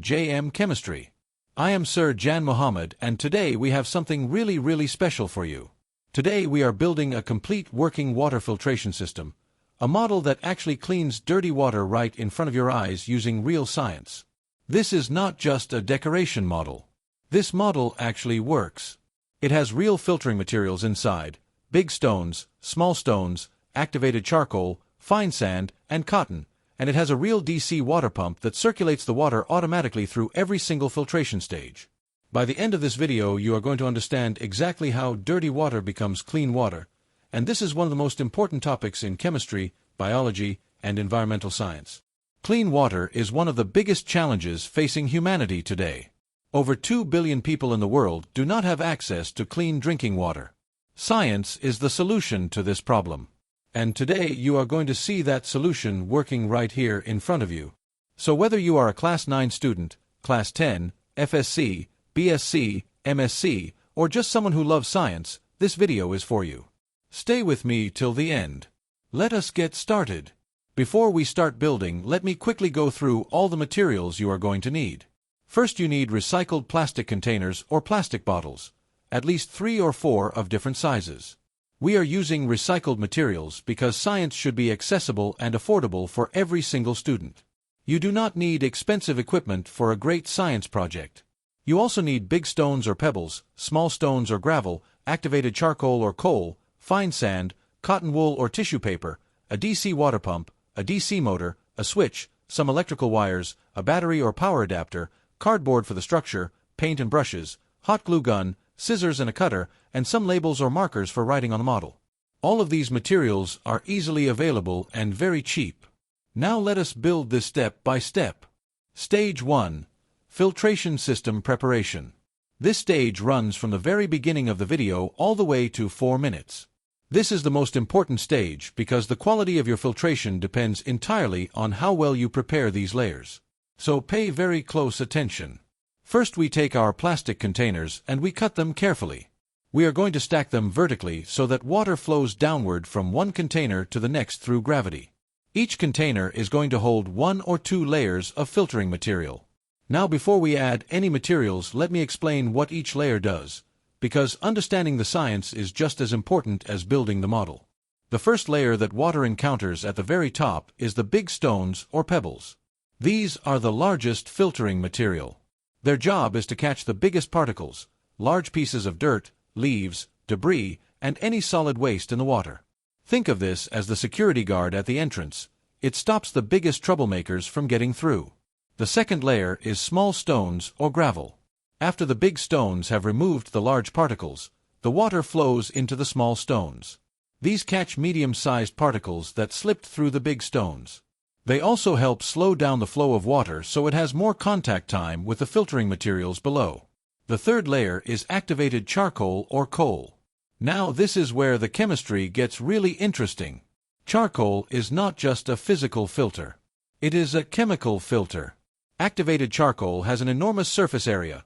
JM Chemistry. I am Sir Jan Mohammed, and today we have something really special for you. Today we are building a complete working water filtration system, a model that actually cleans dirty water right in front of your eyes using real science. This is not just a decoration model. This model actually works. It has real filtering materials inside: big stones, small stones, activated charcoal, fine sand, and cotton, and it has a real DC water pump that circulates the water automatically through every single filtration stage. By the end of this video, you are going to understand exactly how dirty water becomes clean water, and this is one of the most important topics in chemistry, biology, and environmental science. Clean water is one of the biggest challenges facing humanity today. Over 2 billion people in the world do not have access to clean drinking water. Science is the solution to this problem. And today you are going to see that solution working right here in front of you. So whether you are a Class 9 student, Class 10, FSC, BSc, MSc, or just someone who loves science, this video is for you. Stay with me till the end. Let us get started. Before we start building, let me quickly go through all the materials you are going to need. First, you need recycled plastic containers or plastic bottles, at least 3 or 4 of different sizes. We are using recycled materials because science should be accessible and affordable for every single student. You do not need expensive equipment for a great science project. You also need big stones or pebbles, small stones or gravel, activated charcoal or coal, fine sand, cotton wool or tissue paper, a DC water pump, a DC motor, a switch, some electrical wires, a battery or power adapter, cardboard for the structure, paint and brushes, hot glue gun, scissors and a cutter, and some labels or markers for writing on the model. All of these materials are easily available and very cheap. Now let us build this step by step. Stage 1. Filtration System Preparation. This stage runs from the very beginning of the video all the way to 4 minutes. This is the most important stage because the quality of your filtration depends entirely on how well you prepare these layers. So pay very close attention. First, we take our plastic containers and we cut them carefully. We are going to stack them vertically so that water flows downward from one container to the next through gravity. Each container is going to hold 1 or 2 layers of filtering material. Now, before we add any materials, let me explain what each layer does, because understanding the science is just as important as building the model. The first layer that water encounters at the very top is the big stones or pebbles. These are the largest filtering material. Their job is to catch the biggest particles, large pieces of dirt, leaves, debris, and any solid waste in the water. Think of this as the security guard at the entrance. It stops the biggest troublemakers from getting through. The second layer is small stones or gravel. After the big stones have removed the large particles, the water flows into the small stones. These catch medium-sized particles that slipped through the big stones. They also help slow down the flow of water so it has more contact time with the filtering materials below. The third layer is activated charcoal or coal. Now this is where the chemistry gets really interesting. Charcoal is not just a physical filter. It is a chemical filter. Activated charcoal has an enormous surface area.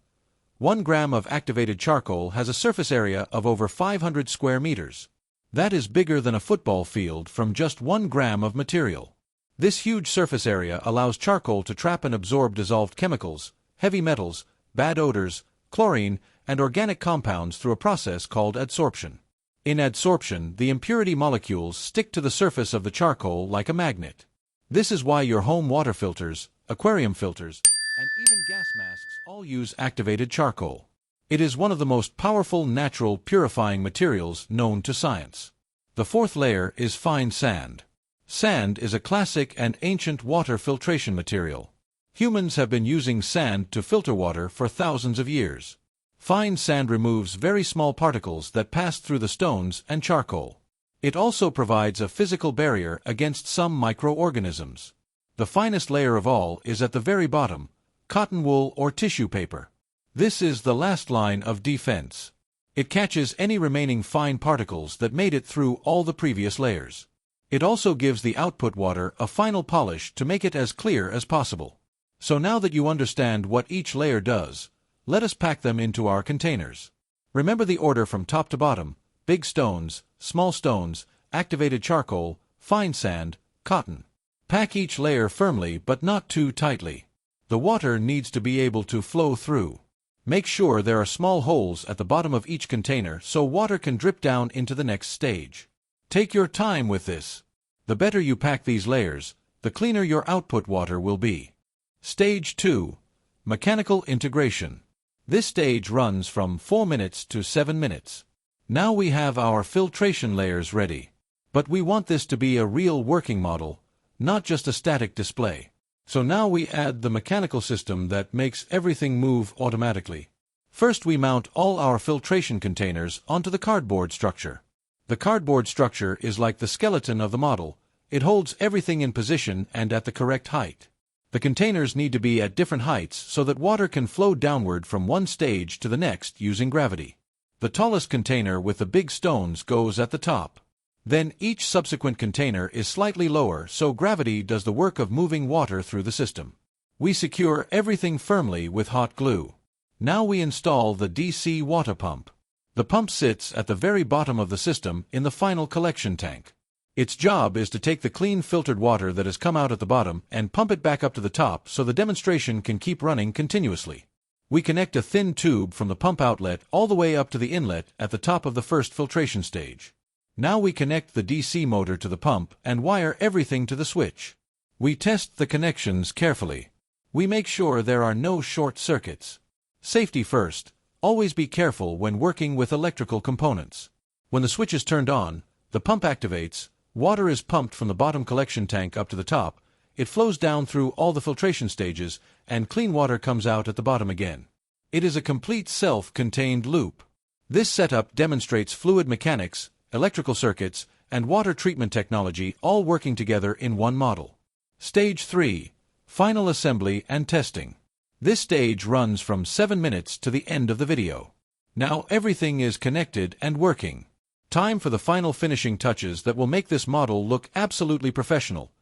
1 gram of activated charcoal has a surface area of over 500 square meters. That is bigger than a football field from just 1 gram of material. This huge surface area allows charcoal to trap and absorb dissolved chemicals, heavy metals, bad odors, chlorine, and organic compounds through a process called adsorption. In adsorption, the impurity molecules stick to the surface of the charcoal like a magnet. This is why your home water filters, aquarium filters, and even gas masks all use activated charcoal. It is one of the most powerful natural purifying materials known to science. The fourth layer is fine sand. Sand is a classic and ancient water filtration material. Humans have been using sand to filter water for thousands of years. Fine sand removes very small particles that pass through the stones and charcoal. It also provides a physical barrier against some microorganisms. The finest layer of all is at the very bottom, cotton wool or tissue paper. This is the last line of defense. It catches any remaining fine particles that made it through all the previous layers. It also gives the output water a final polish to make it as clear as possible. So now that you understand what each layer does, let us pack them into our containers. Remember the order from top to bottom: big stones, small stones, activated charcoal, fine sand, cotton. Pack each layer firmly but not too tightly. The water needs to be able to flow through. Make sure there are small holes at the bottom of each container so water can drip down into the next stage. Take your time with this. The better you pack these layers, the cleaner your output water will be. Stage 2. Mechanical integration. This stage runs from 4 minutes to 7 minutes. Now we have our filtration layers ready. But we want this to be a real working model, not just a static display. So now we add the mechanical system that makes everything move automatically. First we mount all our filtration containers onto the cardboard structure. The cardboard structure is like the skeleton of the model. It holds everything in position and at the correct height. The containers need to be at different heights so that water can flow downward from one stage to the next using gravity. The tallest container with the big stones goes at the top. Then each subsequent container is slightly lower so gravity does the work of moving water through the system. We secure everything firmly with hot glue. Now we install the DC water pump. The pump sits at the very bottom of the system in the final collection tank. Its job is to take the clean filtered water that has come out at the bottom and pump it back up to the top so the demonstration can keep running continuously. We connect a thin tube from the pump outlet all the way up to the inlet at the top of the first filtration stage. Now we connect the DC motor to the pump and wire everything to the switch. We test the connections carefully. We make sure there are no short circuits. Safety first. Always be careful when working with electrical components. When the switch is turned on, the pump activates, water is pumped from the bottom collection tank up to the top, it flows down through all the filtration stages, and clean water comes out at the bottom again. It is a complete self-contained loop. This setup demonstrates fluid mechanics, electrical circuits, and water treatment technology all working together in one model. Stage 3. Final assembly and testing. This stage runs from 7 minutes to the end of the video. Now everything is connected and working. Time for the final finishing touches that will make this model look absolutely professional,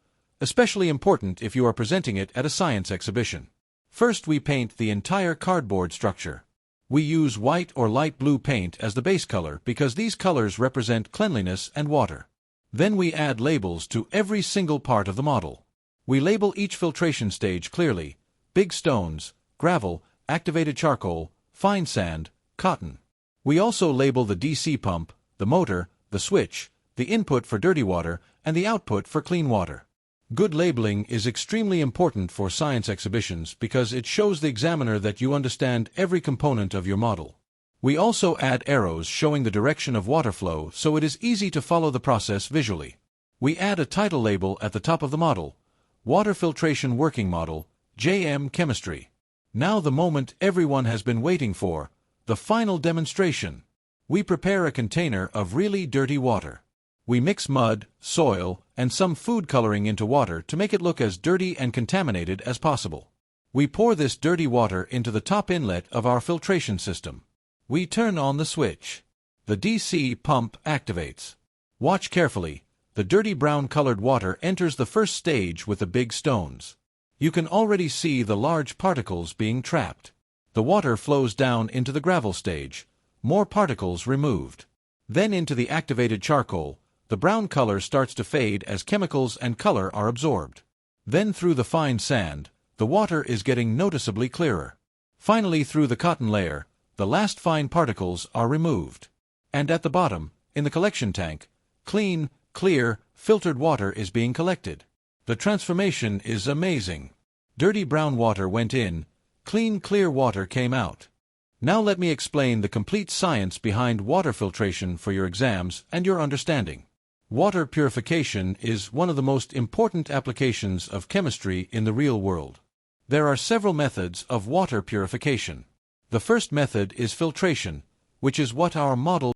especially important if you are presenting it at a science exhibition. First we paint the entire cardboard structure. We use white or light blue paint as the base color because these colors represent cleanliness and water. Then we add labels to every single part of the model. We label each filtration stage clearly: big stones, gravel, activated charcoal, fine sand, cotton. We also label the DC pump, the motor, the switch, the input for dirty water, and the output for clean water. Good labeling is extremely important for science exhibitions because it shows the examiner that you understand every component of your model. We also add arrows showing the direction of water flow so it is easy to follow the process visually. We add a title label at the top of the model: Water Filtration Working Model, JM Chemistry. Now the moment everyone has been waiting for, the final demonstration. We prepare a container of really dirty water. We mix mud, soil, and some food coloring into water to make it look as dirty and contaminated as possible. We pour this dirty water into the top inlet of our filtration system. We turn on the switch. The DC pump activates. Watch carefully. The dirty brown-colored water enters the first stage with the big stones. You can already see the large particles being trapped. The water flows down into the gravel stage. More particles removed. Then into the activated charcoal. The brown color starts to fade as chemicals and color are absorbed. Then through the fine sand, the water is getting noticeably clearer. Finally through the cotton layer, the last fine particles are removed. And at the bottom, in the collection tank, clean, clear, filtered water is being collected. The transformation is amazing. Dirty brown water went in, clean, clear water came out. Now let me explain the complete science behind water filtration for your exams and your understanding. Water purification is one of the most important applications of chemistry in the real world. There are several methods of water purification. The first method is filtration, which is what our model